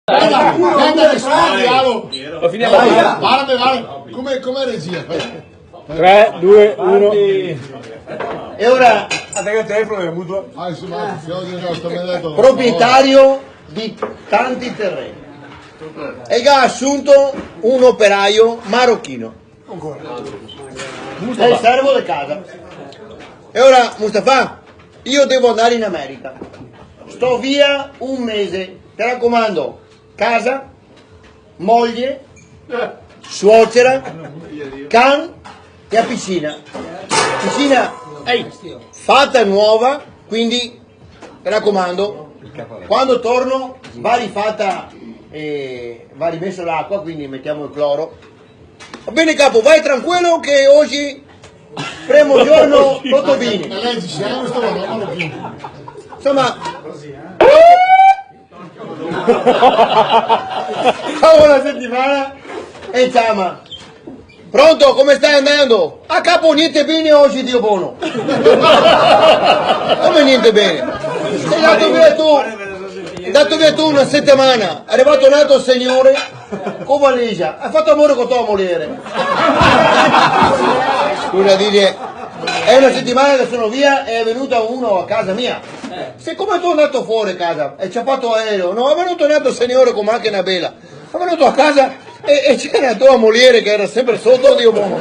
Guarda che sparo. Lo finiamo via. Guarda. Come regia? 3, 2, 1. E ora Attacca il telefono e mutuo. proprietario di tanti terreni e che ha assunto un operaio marocchino. È il servo di casa. E ora Mustafa, io devo andare in America. Sto via un mese. Ti raccomando, casa, moglie, suocera, can e a piscina. Piscina fatta nuova, quindi mi raccomando, quando torno va rifatta e va rimesso l'acqua, quindi mettiamo il cloro. Va bene capo, vai tranquillo che oggi primo giorno tutto bene. Insomma, buona settimana e ciao. Pronto, come stai andando? A capo niente bene oggi, Dio buono. Come niente bene? Sei andato via tu una settimana, è arrivato un altro signore con valigia, hai fatto amore con tua moglie. Scusa, dice, è una settimana che sono via e è venuto uno a casa mia. Siccome tu è andato fuori casa e ci ha fatto aereo, no, è venuto un altro signore con macchina bella, è venuto a casa e c'era tua moglie che era sempre sotto, Dio buono.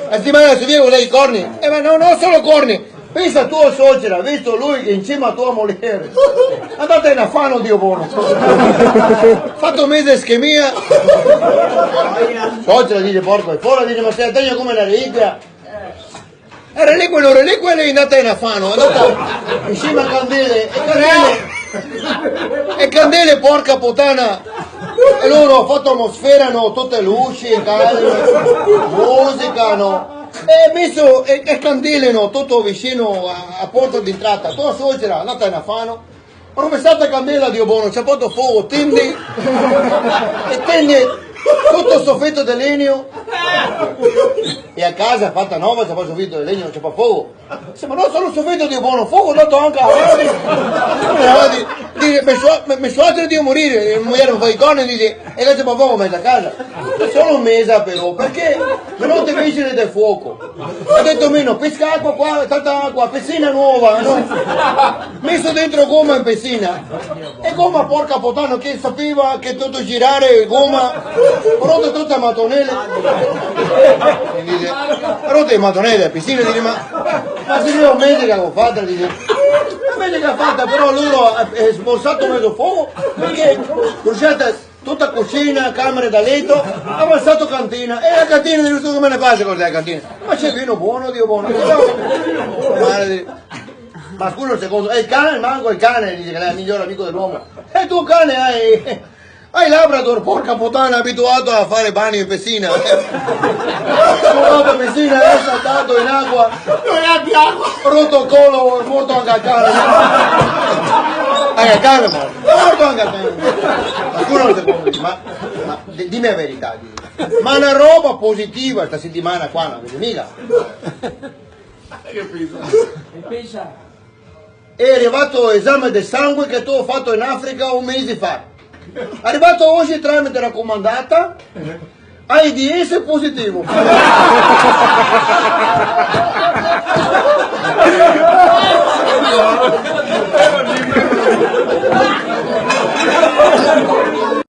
La settimana si viene con lei i corni, ma no, non solo corni. Pensa a tua suocera, visto lui che insieme a tua moglie, andate in affanno, Dio buono. Fatto un mese schemia. Suocera dice porco e fuori, dice ma stai a tegno come la reliquia. Reliquia lei è andata in affanno, è andata insieme a candele e candele porca puttana. E loro hanno fatto atmosfera, no, tutte luci, musica, no. E messo e candele, no, tutto vicino a porta d'entrata. Tua suocera è andata in affanno. Ho rovesciato candela, Dio buono, ci ha fatto fuoco, tende tutto soffitto di legno. E a casa fatta nuova, c'è fatto soffitto di legno, c'è fa fuoco. Ma non solo soffitto, Dio buono, fuoco dato anche avanti. Dice, mi suocera di morire, la moglie non fa i corni, dice, e lei c'è fa fuoco mezzo a casa. Solo un mese però, perché non ti vicini del fuoco. Ho detto meno, pesca acqua qua, tanta acqua, piscina nuova, no? Messo dentro gomma in piscina. E gomma porca puttana che sapeva che tutto girare, gomma, pronto tutte mattonelle. E dice, pronto le mattonelle, piscina, dice, ma se io un mese che avevo fatta, dice, un mese che ha fatta, però loro ha sborsato mezzo fuoco, perché bruciata tutta cucina, camere da letto, ha avanzato cantina, e la cantina di tutto come ne fai cos'è la cantina? Ma c'è vino buono, Dio buono. Ma scusa un secondo, e il cane, manco il cane, dice che è il migliore amico dell'uomo. E tu cane hai Labrador, porca puttana, abituato a fare bagni in piscina. In piscina, è saltato in acqua, non è più acqua, rotto il collo, è morto anche al cane. Anche al cane, è morto anche al cane. Ma scusa un secondo, ma dimmi la verità, ma una roba positiva sta settimana qua, non vedi mica. È arrivato l'esame del sangue che tu hai fatto in Africa un mese fa. Arrivato oggi tramite raccomandata, AIDS positivo.